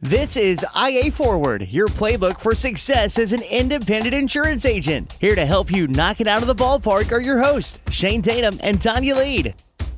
This is IA Forward, your playbook for success as an independent insurance agent. Here to help you knock it out of the ballpark are your hosts, Shane Tatum and Tonya Lead.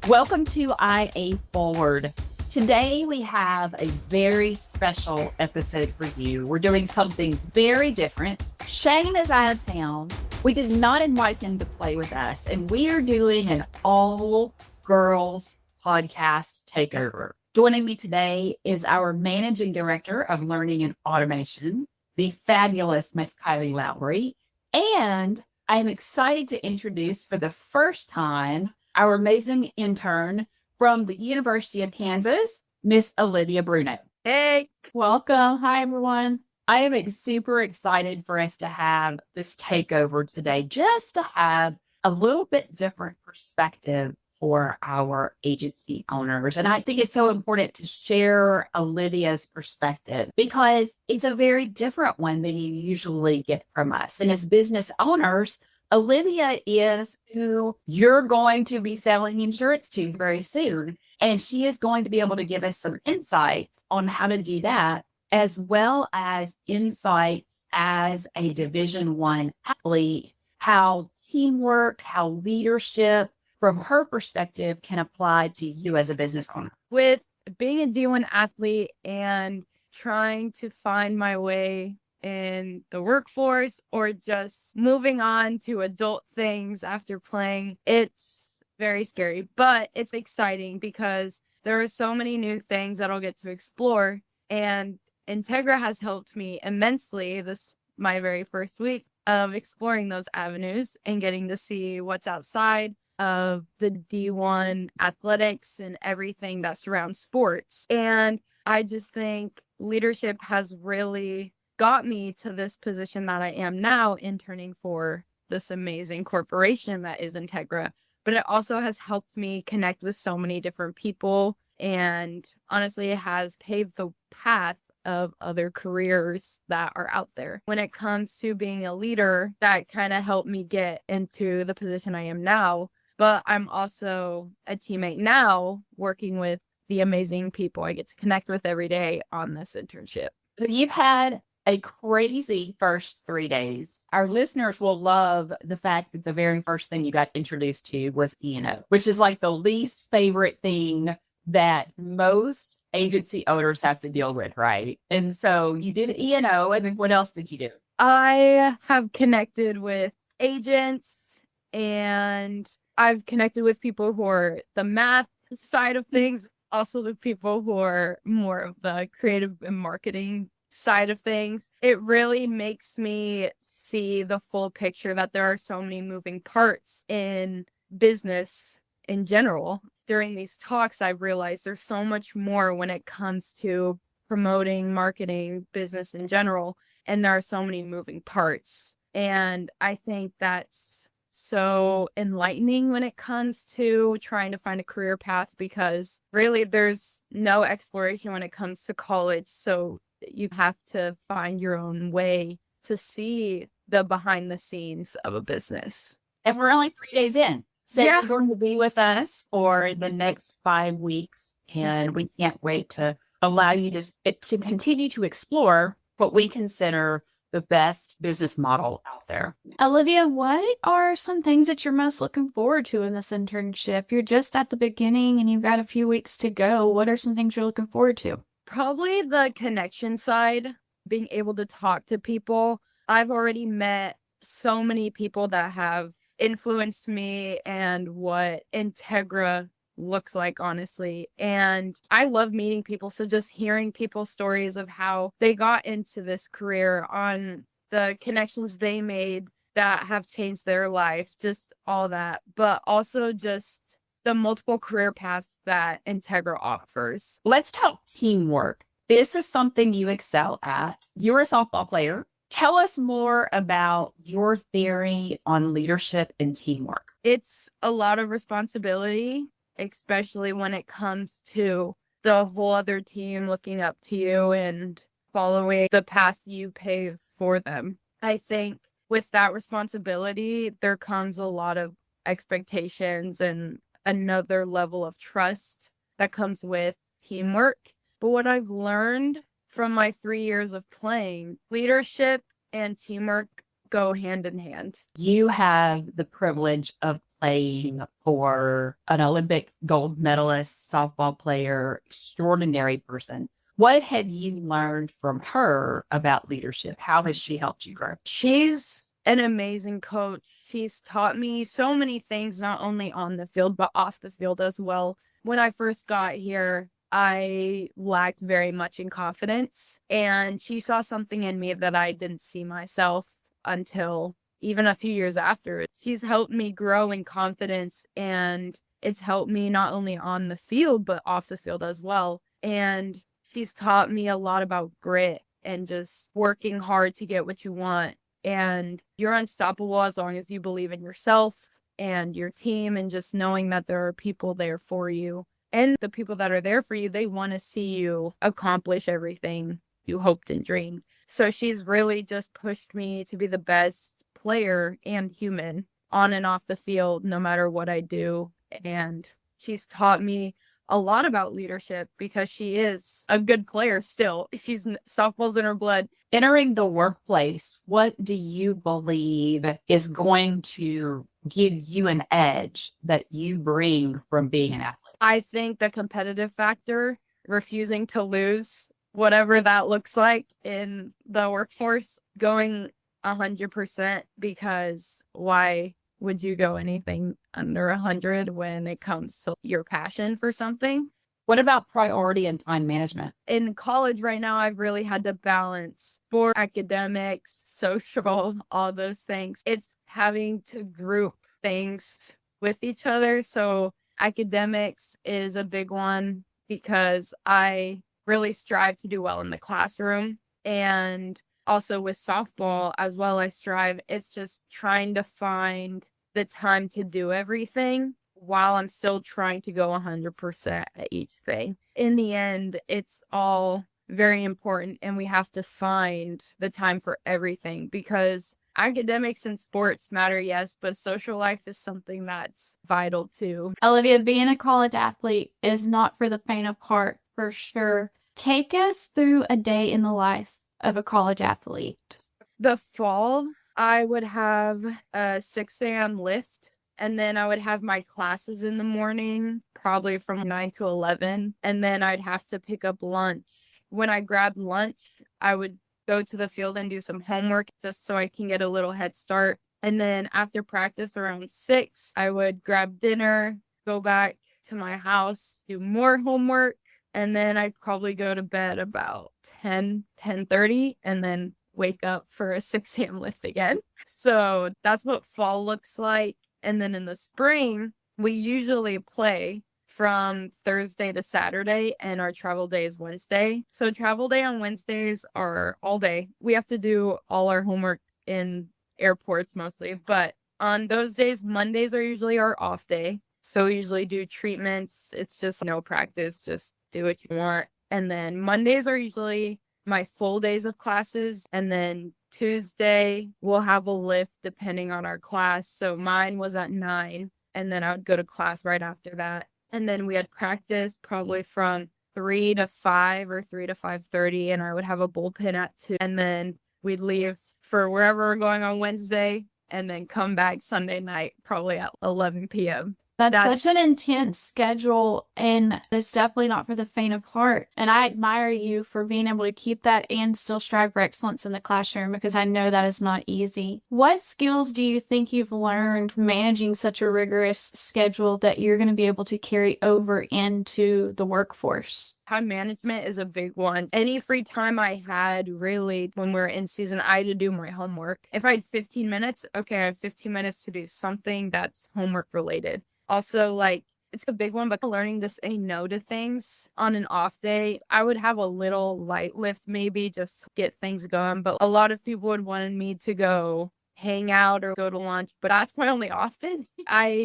Welcome to IA Forward. Today we have a very special episode for you. We're doing something very different. Shane is out of town. We did not invite him to play with us, and we are doing an all-girls podcast takeover. Joining me today is our Managing Director of Learning and Automation, the fabulous Miss Kylie Lowry. And I'm excited to introduce for the first time our amazing intern from the University of Kansas, Miss Olivia Bruno. Hey, Welcome. Hi, everyone. I am super excited for us to have this takeover today, just to have a little bit different perspective for our agency owners. And I think it's so important to share Olivia's perspective because it's a very different one than you usually get from us. And as business owners, Olivia is who you're going to be selling insurance to very soon. And she is going to be able to give us some insights on how to do that, as well as insights as a Division I athlete, how teamwork, how leadership, from her perspective, can apply to you as a business owner. with being a D1 athlete and trying to find my way in the workforce or just moving on to adult things after playing, it's very scary, but it's exciting because there are so many new things that I'll get to explore. And Integra has helped me immensely this my very first week of exploring those avenues and getting to see what's outside of the D1 athletics and everything that surrounds sports. And I just think leadership has really got me to this position that I am now, interning for this amazing corporation that is Integra. But it also has helped me connect with so many different people. And honestly, it has paved the path of other careers that are out there. When it comes to being a leader, that kind of helped me get into the position I am now. But I'm also a teammate now, working with the amazing people I get to connect with every day on this internship. You've had a crazy first 3 days. Our listeners will love the fact that the very first thing you got introduced to was E&O, which is like the least favorite thing that most agency owners have to deal with, right? And so you did E&O, and then what else did you do? I have connected with agents, and I've connected with people who are the math side of things, also the people who are more of the creative and marketing side of things. It really makes me see the full picture that there are so many moving parts in business in general. During these talks, I realized there's so much more when it comes to promoting, marketing, business in general, and there are so many moving parts. And I think that's so enlightening when it comes to trying to find a career path, because really there's no exploration when it comes to college. So you have to find your own way to see the behind the scenes of a business. And we're only 3 days in. So Yeah. you're going to be with us for the next 5 weeks. And we can't wait to allow you to continue to explore what we consider the best business model out there. Olivia, what are some things that you're most looking forward to in this internship? You're just at the beginning and you've got a few weeks to go. What are some things you're looking forward to? Probably the connection side, being able to talk to people. I've already met so many people that have influenced me and what Integra looks like, honestly. And I love meeting people. So just hearing people's stories of how they got into this career, on the connections they made that have changed their life, just all that. But also just the multiple career paths that Integra offers. Let's talk teamwork. This is something you excel at. You're a softball player. Tell us more about your theory on leadership and teamwork. It's a lot of responsibility, especially when it comes to the whole other team looking up to you and following the path you pave for them. I think with that responsibility, there comes a lot of expectations and another level of trust that comes with teamwork. But what I've learned from my 3 years of playing, leadership and teamwork go hand in hand. You have the privilege of playing for an Olympic gold medalist, softball player, extraordinary person. What have you learned from her about leadership? How has she helped you grow? She's an amazing coach. She's taught me so many things, not only on the field, but off the field as well. When I first got here, I lacked very much in confidence, and she saw something in me that I didn't see myself until even a few years after. She's helped me grow in confidence, and it's helped me not only on the field, but off the field as well. And she's taught me a lot about grit and just working hard to get what you want. And you're unstoppable as long as you believe in yourself and your team, and just knowing that there are people there for you. And the people that are there for you, they want to see you accomplish everything you hoped and dreamed. So she's really just pushed me to be the best player and human on and off the field, no matter what I do. And she's taught me a lot about leadership because she is a good player still. She's softball's in her blood. Entering the workplace, what do you believe is going to give you an edge that you bring from being an athlete? I think the competitive factor, refusing to lose, whatever that looks like in the workforce, going 100%, because why would you go anything under 100 when it comes to your passion for something? What about priority and time management? In college right now, I've really had to balance sport, academics, social, all those things. It's having to group things with each other. So academics is a big one because I really strive to do well in the classroom. And also with softball as well, I strive. It's just trying to find the time to do everything while I'm still trying to go 100% at each thing. In the end, it's all very important, and we have to find the time for everything, because academics and sports matter, yes, but social life is something that's vital too. Olivia, being a college athlete is not for the faint of heart, for sure. Take us through a day in the life of a college athlete. The fall, I would have a 6 a.m. lift, and then I would have my classes in the morning, probably from 9 to 11, and then I'd have to pick up lunch. When I grabbed lunch, I would go to the field and do some homework just so I can get a little head start. And then after practice around 6, I would grab dinner, go back to my house, do more homework, and then I'd probably go to bed about 10:30, and then wake up for a 6 a.m. lift again. So that's what fall looks like. And then in the spring, we usually play from Thursday to Saturday, and our travel day is Wednesday. So travel day on Wednesdays are all day. We have to do all our homework in airports mostly, but on those days, Mondays are usually our off day. So we usually do treatments. It's just no practice, just do what you want. And then Mondays are usually my full days of classes. And then Tuesday, we'll have a lift depending on our class. So mine was at 9, and then I would go to class right after that. And then we had practice probably from 3 to 5 or 3 to 5:30, and I would have a bullpen at 2. And then we'd leave for wherever we're going on Wednesday, and then come back Sunday night, probably at 11 p.m. That's such an intense schedule, and it's definitely not for the faint of heart. And I admire you for being able to keep that and still strive for excellence in the classroom, because I know that is not easy. What skills do you think you've learned managing such a rigorous schedule that you're going to be able to carry over into the workforce? Time management is a big one. Any free time I had, really, when we were in season, I had to do my homework. If I had 15 minutes, okay, I have 15 minutes to do something that's homework related. Also, like, it's a big one, but learning to say no to things on an off day. I would have a little light lift, maybe, just to get things going. But a lot of people would want me to go hang out or go to lunch, but that's my only off day.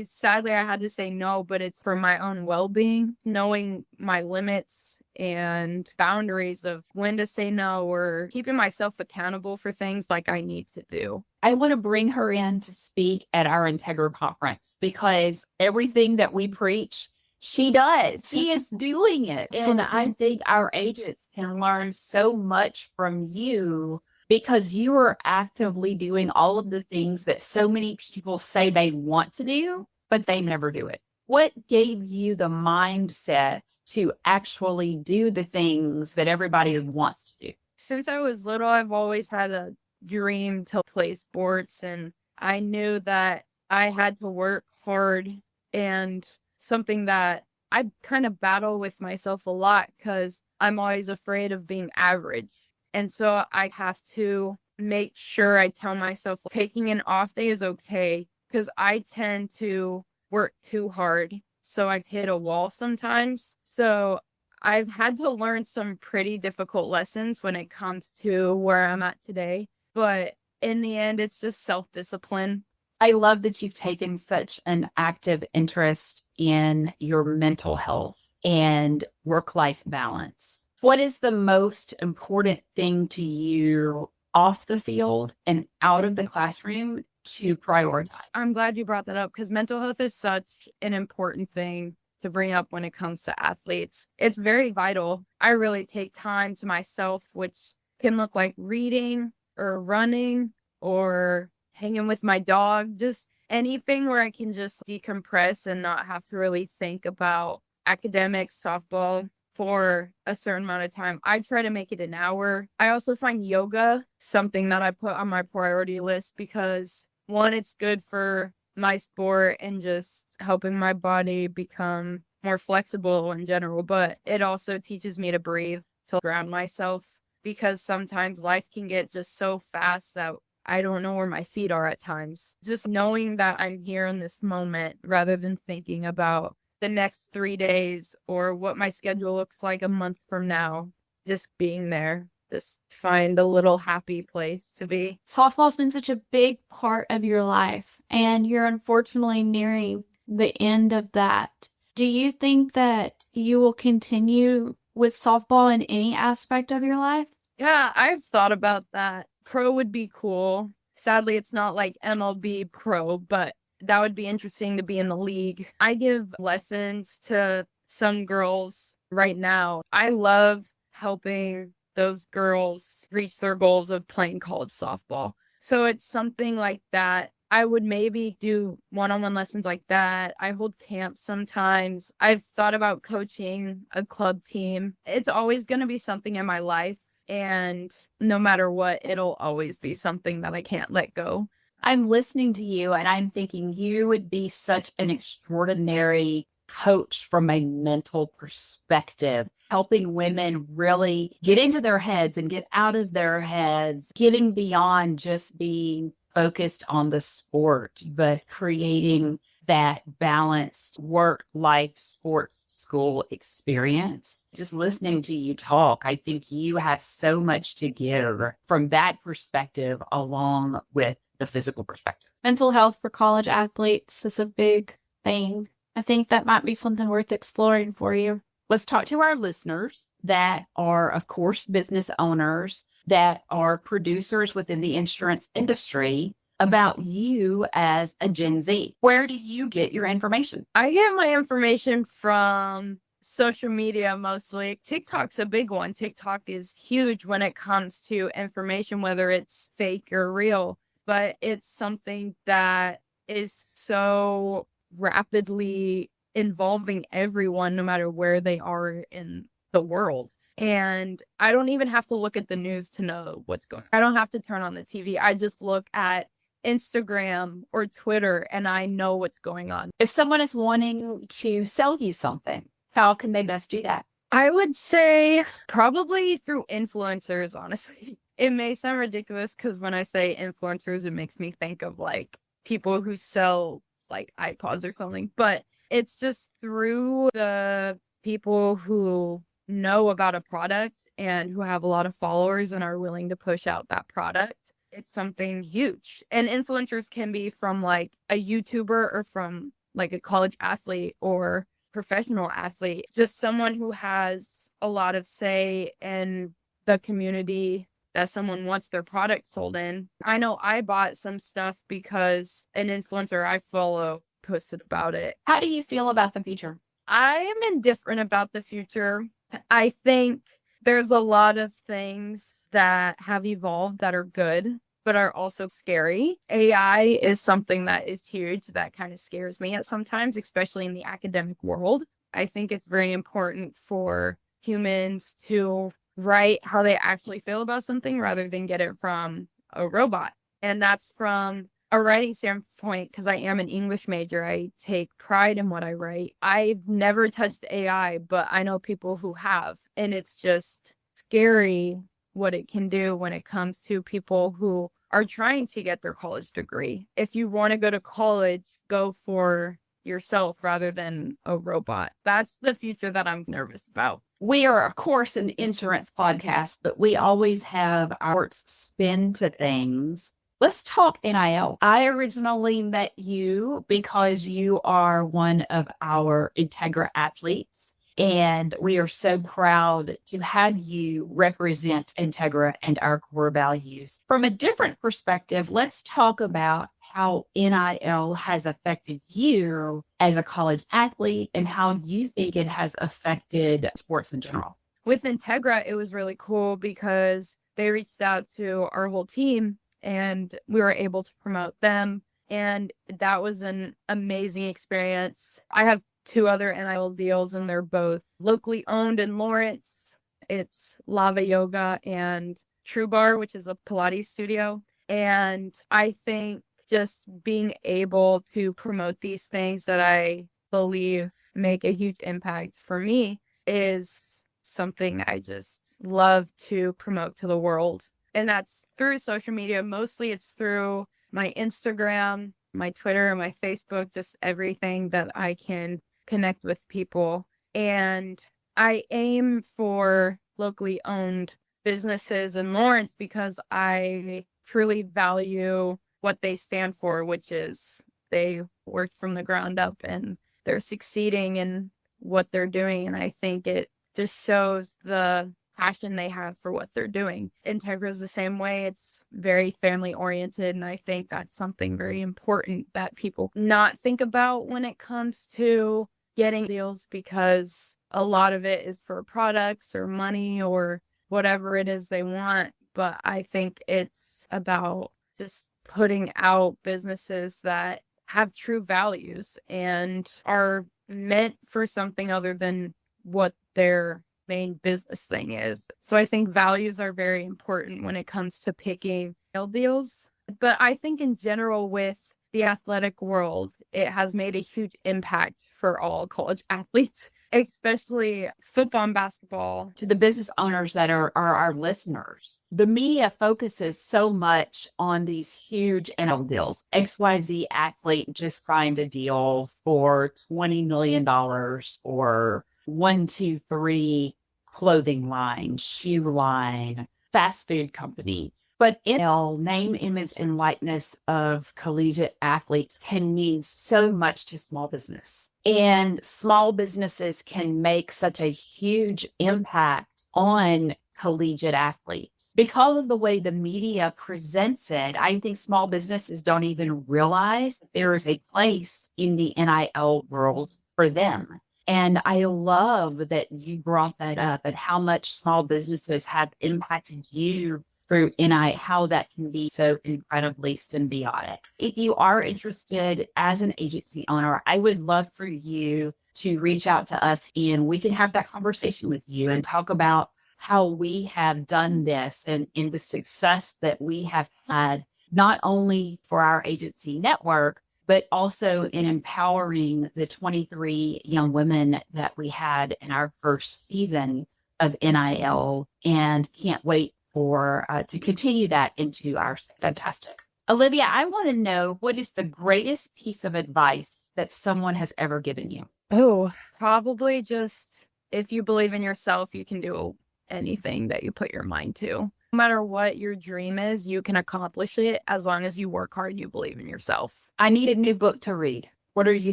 Sadly, I had to say no, but it's for my own well-being, knowing my limits and boundaries of when to say no, or keeping myself accountable for things like I need to do. I want to bring her in to speak at our Integra conference, because everything that we preach, She does. She is doing it. And I think our agents can learn so much from you because you are actively doing all of the things that so many people say they want to do, but they never do it. What gave you the mindset to actually do the things that everybody wants to do? Since I was little, I've always had a dream to play sports, and I knew that I had to work hard, and something that I kind of battle with myself a lot because I'm always afraid of being average. And so I have to make sure I tell myself taking an off day is okay because I tend to work too hard. So I've hit a wall sometimes. So I've had to learn some pretty difficult lessons when it comes to where I'm at today. But in the end, it's just self-discipline. I love that you've taken such an active interest in your mental health and work-life balance. What is the most important thing to you off the field and out of the classroom to prioritize? I'm glad you brought that up because mental health is such an important thing to bring up when it comes to athletes. It's very vital. I really take time to myself, which can look like reading or running or hanging with my dog, just anything where I can just decompress and not have to really think about academics, softball for a certain amount of time. I try to make it an hour. I also find yoga something that I put on my priority list because one, it's good for my sport and just helping my body become more flexible in general, but it also teaches me to breathe, to ground myself because sometimes life can get just so fast that I don't know where my feet are at times. Just knowing that I'm here in this moment rather than thinking about the next 3 days or what my schedule looks like a month from now. Just being there, just find a little happy place to be. Softball's been such a big part of your life, and you're unfortunately nearing the end of that. Do you think that you will continue with softball in any aspect of your life? Yeah, I've thought about that. Pro would be cool. Sadly, it's not like MLB pro, but that would be interesting to be in the league. I give lessons to some girls right now. I love helping those girls reach their goals of playing college softball. So it's something like that. I would maybe do one-on-one lessons like that. I hold camps sometimes. I've thought about coaching a club team. It's always going to be something in my life. And no matter what, it'll always be something that I can't let go. I'm listening to you and I'm thinking you would be such an extraordinary coach from a mental perspective, helping women really get into their heads and get out of their heads, getting beyond just being focused on the sport, but creating that balanced work, life, sports, school experience. Just listening to you talk, I think you have so much to give from that perspective along with the physical perspective. Mental health for college athletes is a big thing. I think that might be something worth exploring for you. Let's talk to our listeners that are, of course, business owners, that are producers within the insurance industry, about you as a Gen Z. Where do you get your information? I get my information from social media mostly. TikTok's a big one. TikTok is huge when it comes to information, whether it's fake or real, but it's something that is so rapidly involving everyone, no matter where they are in the world. And I don't even have to look at the news to know what's going on. I don't have to turn on the TV. I just look at Instagram or Twitter and I know what's going on. If someone is wanting to sell you something, how can they best do that? I would say probably through influencers, honestly. It may sound ridiculous because when I say influencers, it makes me think of like people who sell like iPods or something, but it's just through the people who know about a product and who have a lot of followers and are willing to push out that product. It's something huge. And influencers can be from like a YouTuber or from like a college athlete or professional athlete, just someone who has a lot of say in the community that someone wants their product sold in. I know I bought some stuff because an influencer I follow posted about it. How do you feel about the future? I am indifferent about the future. I think there's a lot of things that have evolved that are good, but are also scary. AI is something that is huge that kind of scares me at sometimes, especially in the academic world. I think it's very important for humans to write how they actually feel about something rather than get it from a robot. And that's from a writing standpoint, because I am an English major. I take pride in what I write. I've never touched AI, but I know people who have, and it's just scary what it can do when it comes to people who are trying to get their college degree. If you want to go to college, go for yourself rather than a robot. That's the future that I'm nervous about. We are, of course, an insurance podcast, but we always have our spin to things. Let's talk NIL. I originally met you because you are one of our Integra athletes, and we are so proud to have you represent Integra and our core values. From a different perspective, let's talk about how NIL has affected you as a college athlete and how you think it has affected sports in general. With Integra, it was really cool because they reached out to our whole team and we were able to promote them. And that was an amazing experience. I have 2 other NIL deals, and they're both locally owned in Lawrence. It's Lava Yoga and True Bar, which is a Pilates studio. And I think just being able to promote these things that I believe make a huge impact for me is something I just love to promote to the world. And that's through social media. Mostly it's through my Instagram, my Twitter, and my Facebook, just everything that I can connect with people. And I aim for locally owned businesses in Lawrence because I truly value what they stand for, which is they worked from the ground up and they're succeeding in what they're doing. And I think it just shows the passion they have for what they're doing. Integra is the same way. It's very family oriented. And I think that's something very important that people not think about when it comes to getting deals, because a lot of it is for products or money or whatever it is they want. But I think it's about just putting out businesses that have true values and are meant for something other than what their main business thing is. So I think values are very important when it comes to picking deals. But I think in general with the athletic world, it has made a huge impact for all college athletes, especially football and basketball. To the business owners that are our listeners, the media focuses so much on these huge NIL deals. XYZ athlete just signed a deal for $20 million or 1-2-3 clothing line, shoe line, fast food company. But NIL, name, image, and likeness of collegiate athletes, can mean so much to small business. And small businesses can make such a huge impact on collegiate athletes. Because of the way the media presents it, I think small businesses don't even realize that there is a place in the NIL world for them. And I love that you brought that up and how much small businesses have impacted you through NIL, how that can be so incredibly symbiotic. If you are interested as an agency owner, I would love for you to reach out to us and we can have that conversation with you and talk about how we have done this and in the success that we have had, not only for our agency network, but also in empowering the 23 young women that we had in our first season of NIL, and can't wait for to continue that into our fantastic. Olivia, I want to know, what is the greatest piece of advice that someone has ever given you? Oh, probably just if you believe in yourself, you can do anything that you put your mind to. No matter what your dream is, you can accomplish it as long as you work hard and you believe in yourself. I need a new book to read. What are you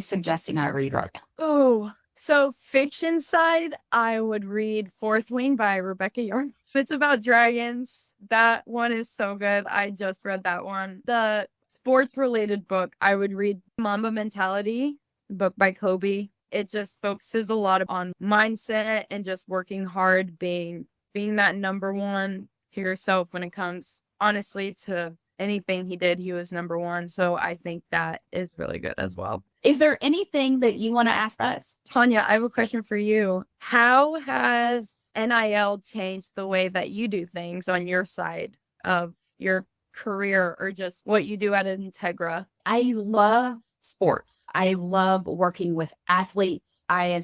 suggesting I read right now? Oh, so fiction side, I would read Fourth Wing by Rebecca Yarn. It's about dragons. That one is so good. I just read that one. The sports related book, I would read Mamba Mentality, the book by Kobe. it just focuses a lot on mindset and just working hard, being that number one to yourself when it comes, honestly, to anything he did. He was number one. So I think that is really good as well. Is there anything that you want to ask us? Tonya, I have a question for you. How has NIL changed the way that you do things on your side of your career, or just what you do at Integra? I love sports. I love working with athletes. I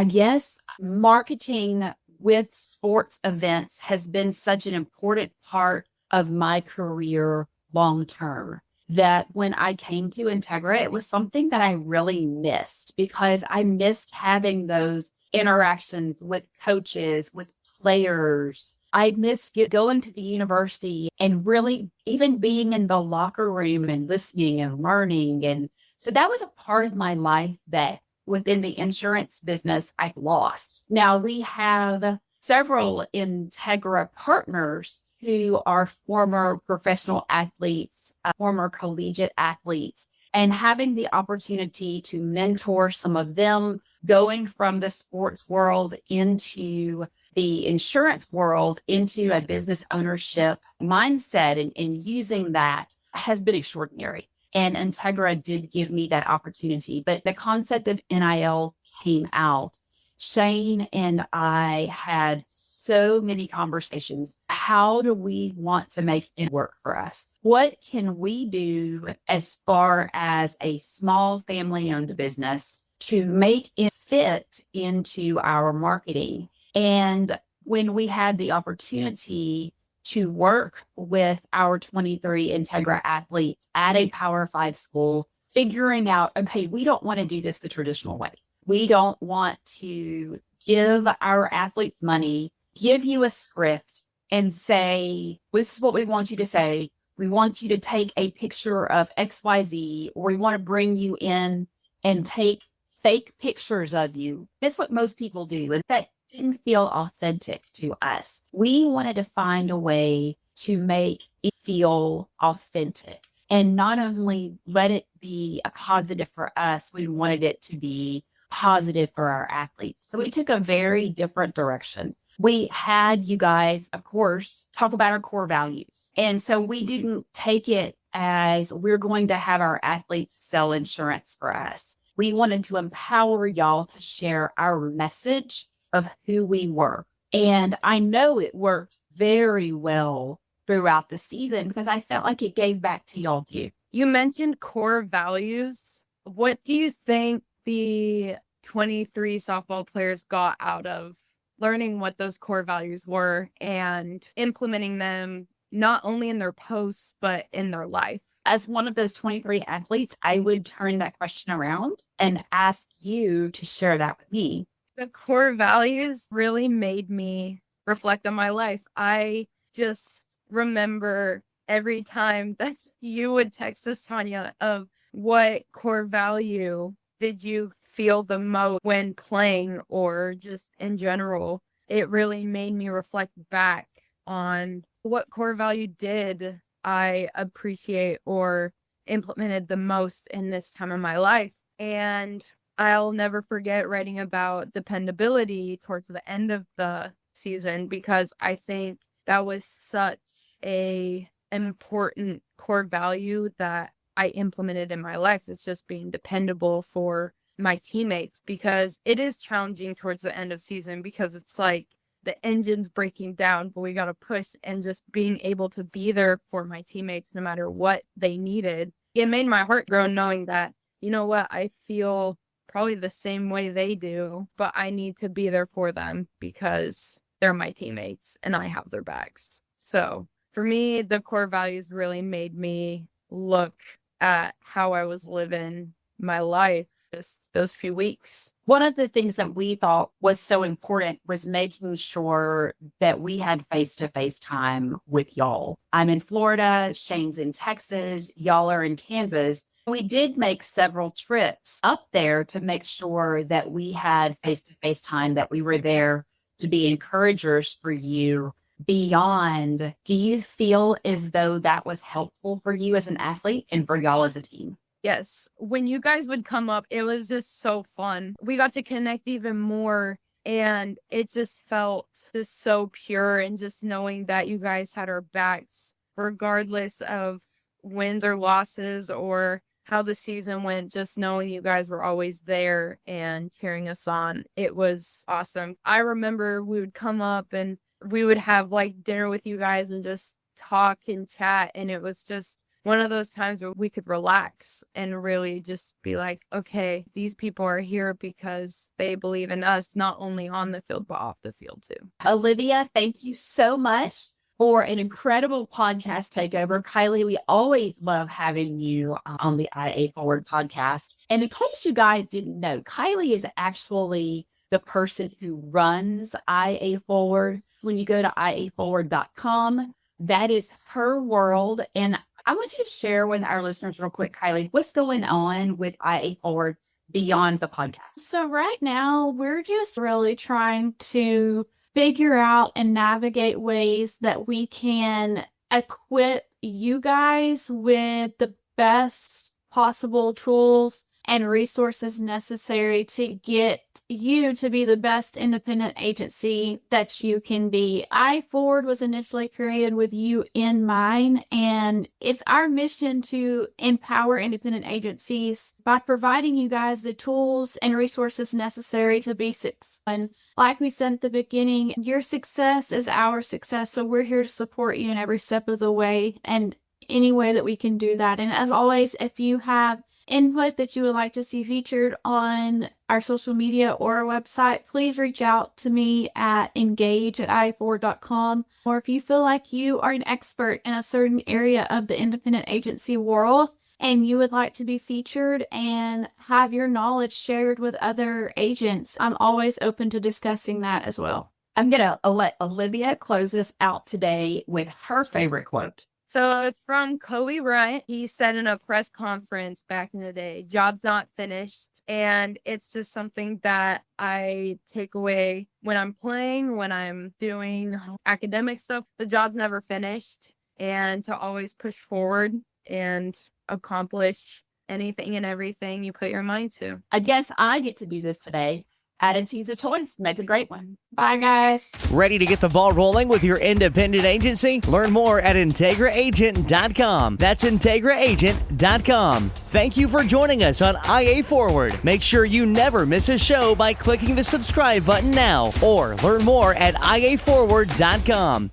guess marketing with sports events has been such an important part of my career long term, that when I came to Integra, it was something that I really missed, because I missed having those interactions with coaches, with players. I missed going to the university and really even being in the locker room and listening and learning. And so that was a part of my life that within the insurance business I lost. Now we have several Integra partners who are former professional athletes, former collegiate athletes, and having the opportunity to mentor some of them, going from the sports world into the insurance world, into a business ownership mindset, and using that has been extraordinary. And Integra did give me that opportunity. But the concept of NIL came out. Shane and I had so many conversations. How do we want to make it work for us? What can we do as far as a small family-owned business to make it fit into our marketing? And when we had the opportunity to work with our 23 Integra athletes at a Power 5 school, figuring out, okay, we don't want to do this the traditional way. We don't want to give our athletes money, give you a script and say, this is what we want you to say. We want you to take a picture of XYZ, or we want to bring you in and take fake pictures of you. That's what most people do. And that didn't feel authentic to us. We wanted to find a way to make it feel authentic, and not only let it be a positive for us, we wanted it to be positive for our athletes. So we took a very different direction. We had you guys, of course, talk about our core values. And so we didn't take it as we're going to have our athletes sell insurance for us. We wanted to empower y'all to share our message of who we were. And I know it worked very well throughout the season, because I felt like it gave back to y'all too. You mentioned core values. What do you think the 23 softball players got out of learning what those core values were and implementing them not only in their posts, but in their life? As one of those 23 athletes, I would turn that question around and ask you to share that with me. The core values really made me reflect on my life. I just remember every time that you would text us, Tonya, of what core value did you feel the most when playing, or just in general. It really made me reflect back on what core value did I appreciate or implemented the most in this time of my life. And I'll never forget writing about dependability towards the end of the season, because I think that was such an important core value that I implemented in my life. It's just being dependable for my teammates, because it is challenging towards the end of season, because it's like the engine's breaking down, but we got to push, and just being able to be there for my teammates no matter what they needed. It made my heart grow knowing that, you know what, I feel probably the same way they do, but I need to be there for them because they're my teammates and I have their backs. So for me, the core values really made me look at how I was living my life just those few weeks. One of the things that we thought was so important was making sure that we had face-to-face time with y'all. I'm in Florida, Shane's in Texas, y'all are in Kansas. We did make several trips up there to make sure that we had face-to-face time, that we were there to be encouragers for you beyond. Do you feel as though that was helpful for you as an athlete and for y'all as a team? Yes. When you guys would come up, it was just so fun. We got to connect even more, and it just felt just so pure, and just knowing that you guys had our backs regardless of wins or losses or how the season went, just knowing you guys were always there and cheering us on. It was awesome. I remember we would come up and we would have like dinner with you guys and just talk and chat, and it was just one of those times where we could relax and really just be like, okay, these people are here because they believe in us, not only on the field, but off the field too. Olivia, thank you so much for an incredible podcast takeover. Kylie, we always love having you on the IA Forward podcast. And in case you guys didn't know, Kylie is actually the person who runs IA Forward. When you go to iaforward.com, that is her world. And I want you to share with our listeners real quick, Kylie, what's going on with IA Forward beyond the podcast? So right now, we're just really trying to figure out and navigate ways that we can equip you guys with the best possible tools and resources necessary to get you to be the best independent agency that you can be. iForward was initially created with you in mind, and it's our mission to empower independent agencies by providing you guys the tools and resources necessary to be successful. And like we said at the beginning, your success is our success, so we're here to support you in every step of the way and any way that we can do that. And as always, if you have input that you would like to see featured on our social media or our website, please reach out to me at engage@i4.com. Or if you feel like you are an expert in a certain area of the independent agency world and you would like to be featured and have your knowledge shared with other agents, I'm always open to discussing that as well. I'm going to let Olivia close this out today with her favorite quote. So it's from Kobe Bryant. He said in a press conference back in the day, job's not finished. And it's just something that I take away when I'm playing, when I'm doing academic stuff. The job's never finished, and to always push forward and accomplish anything and everything you put your mind to. I guess I get to do this today. Attitude's a choice. Make a great one. Bye, guys. Ready to get the ball rolling with your independent agency? Learn more at IntegraAgent.com. That's IntegraAgent.com. Thank you for joining us on IA Forward. Make sure you never miss a show by clicking the subscribe button now, or learn more at IAForward.com.